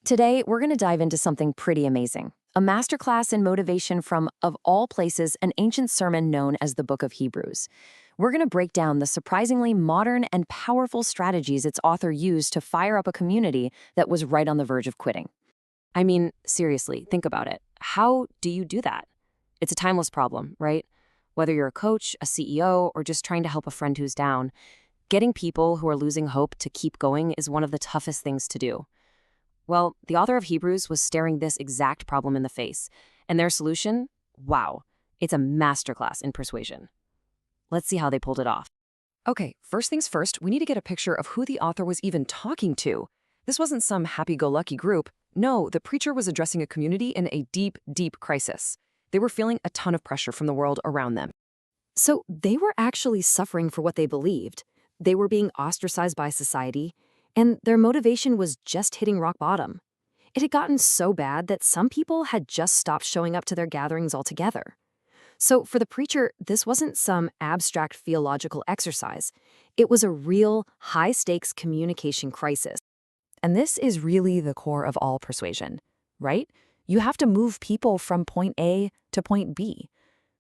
Today, we're going to dive into something pretty amazing. A masterclass in motivation from, of all places, an ancient sermon known as the Book of Hebrews. We're going to break down the surprisingly modern and powerful strategies its author used to fire up a community that was right on the verge of quitting. I mean, seriously, think about it. How do you do that? It's a timeless problem, right? Whether you're a coach, a CEO, or just trying to help a friend who's down, getting people who are losing hope to keep going is one of the toughest things to do. Well, the author of Hebrews was staring this exact problem in the face, and their solution? Wow, it's a masterclass in persuasion. Let's see how they pulled it off. Okay, first things first, we need to get a picture of who the author was even talking to. This wasn't some happy-go-lucky group. No, the preacher was addressing a community in a deep, deep crisis. They were feeling a ton of pressure from the world around them. So they were actually suffering for what they believed. They were being ostracized by society, and their motivation was just hitting rock bottom. It had gotten so bad that some people had just stopped showing up to their gatherings altogether. So for the preacher, this wasn't some abstract theological exercise. It was a real, high-stakes communication crisis. And this is really the core of all persuasion, right? You have to move people from point A to point B.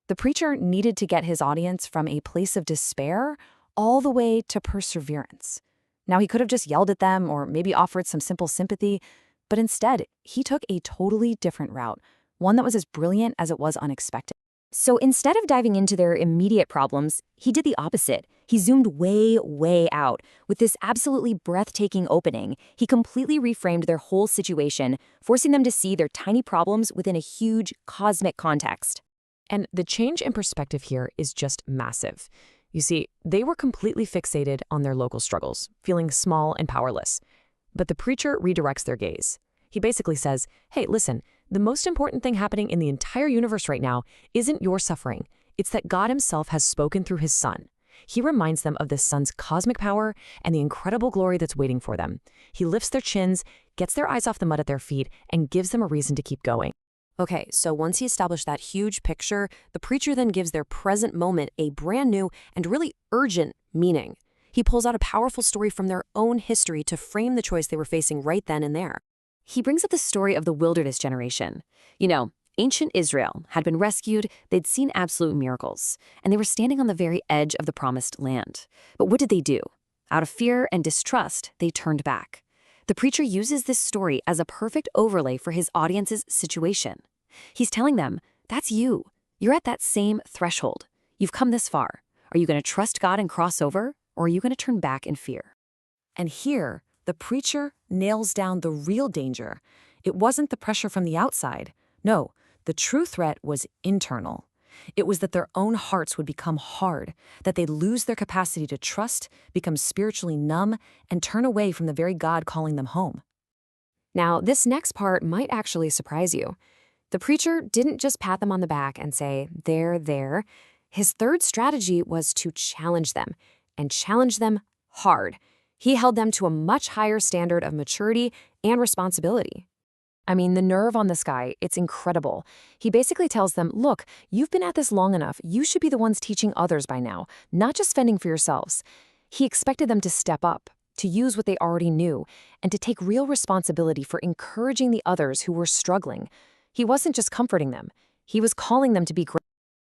The preacher needed to get his audience from a place of despair all the way to perseverance. Now, he could have just yelled at them or maybe offered some simple sympathy, but instead, he took a totally different route, one that was as brilliant as it was unexpected. So instead of diving into their immediate problems, he did the opposite. He zoomed way, way out. With this absolutely breathtaking opening, he completely reframed their whole situation, forcing them to see their tiny problems within a huge cosmic context. And the change in perspective here is just massive. You see, they were completely fixated on their local struggles, feeling small and powerless. But the preacher redirects their gaze. He basically says, hey, listen, the most important thing happening in the entire universe right now isn't your suffering. It's that God himself has spoken through his son. He reminds them of the son's cosmic power and the incredible glory that's waiting for them. He lifts their chins, gets their eyes off the mud at their feet, and gives them a reason to keep going. Okay, so once he established that huge picture, the preacher then gives their present moment a brand new and really urgent meaning. He pulls out a powerful story from their own history to frame the choice they were facing right then and there. He brings up the story of the wilderness generation. You know, ancient Israel had been rescued, they'd seen absolute miracles, and they were standing on the very edge of the promised land. But what did they do? Out of fear and distrust, they turned back. The preacher uses this story as a perfect overlay for his audience's situation. He's telling them, that's you. You're at that same threshold. You've come this far. Are you going to trust God and cross over, or are you going to turn back in fear? And here, the preacher nails down the real danger. It wasn't the pressure from the outside. No, the true threat was internal. It was that their own hearts would become hard, that they'd lose their capacity to trust, become spiritually numb, and turn away from the very God calling them home. Now, this next part might actually surprise you. The preacher didn't just pat them on the back and say, there. His third strategy was to challenge them, and challenge them hard. He held them to a much higher standard of maturity and responsibility. I mean, the nerve on this guy, it's incredible. He basically tells them, look, you've been at this long enough. You should be the ones teaching others by now, not just fending for yourselves. He expected them to step up, to use what they already knew, and to take real responsibility for encouraging the others who were struggling. He wasn't just comforting them. He was calling them to be great.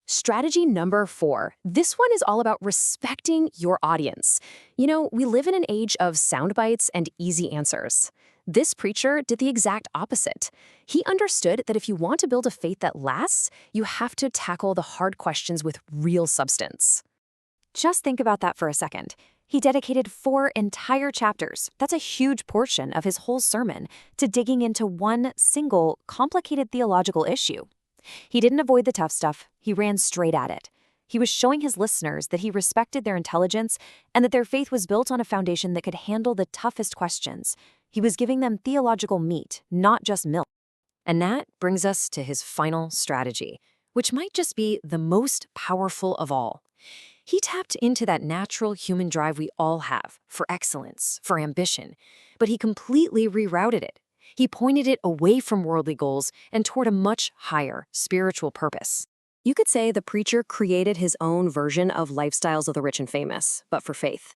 Strategy number 4. This one is all about respecting your audience. You know, we live in an age of sound bites and easy answers. This preacher did the exact opposite. He understood that if you want to build a faith that lasts, you have to tackle the hard questions with real substance. Just think about that for a second. He dedicated 4 entire chapters, that's a huge portion of his whole sermon, to digging into one single, complicated theological issue. He didn't avoid the tough stuff, he ran straight at it. He was showing his listeners that he respected their intelligence and that their faith was built on a foundation that could handle the toughest questions. He was giving them theological meat, not just milk. And that brings us to his final strategy, which might just be the most powerful of all. He tapped into that natural human drive we all have, for excellence, for ambition, but he completely rerouted it. He pointed it away from worldly goals and toward a much higher spiritual purpose. You could say the preacher created his own version of lifestyles of the rich and famous, but for faith.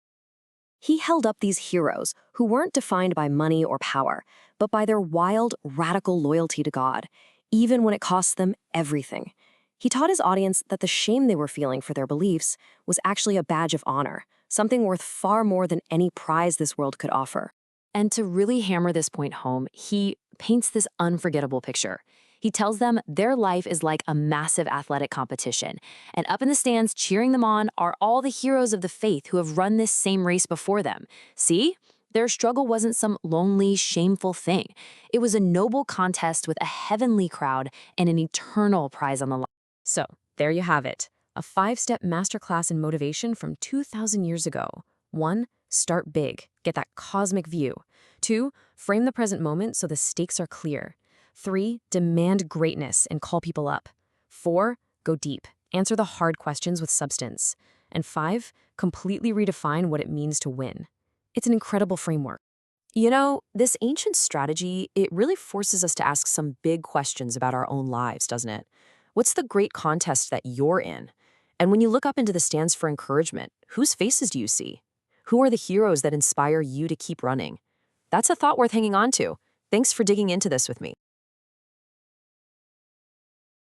He held up these heroes who weren't defined by money or power, but by their wild, radical loyalty to God, even when it cost them everything. He taught his audience that the shame they were feeling for their beliefs was actually a badge of honor, something worth far more than any prize this world could offer. And to really hammer this point home, he paints this unforgettable picture. He tells them their life is like a massive athletic competition, and up in the stands cheering them on are all the heroes of the faith who have run this same race before them. See? Their struggle wasn't some lonely, shameful thing. It was a noble contest with a heavenly crowd and an eternal prize on the line. So, there you have it. A 5-step masterclass in motivation from 2,000 years ago. 1. Start big. Get that cosmic view. 2. Frame the present moment so the stakes are clear. 3. Demand greatness and call people up. 4. Go deep. Answer the hard questions with substance. And 5. Completely redefine what it means to win. It's an incredible framework. You know, this ancient strategy, it really forces us to ask some big questions about our own lives, doesn't it? What's the great contest that you're in? And when you look up into the stands for encouragement, whose faces do you see? Who are the heroes that inspire you to keep running? That's a thought worth hanging on to. Thanks for digging into this with me.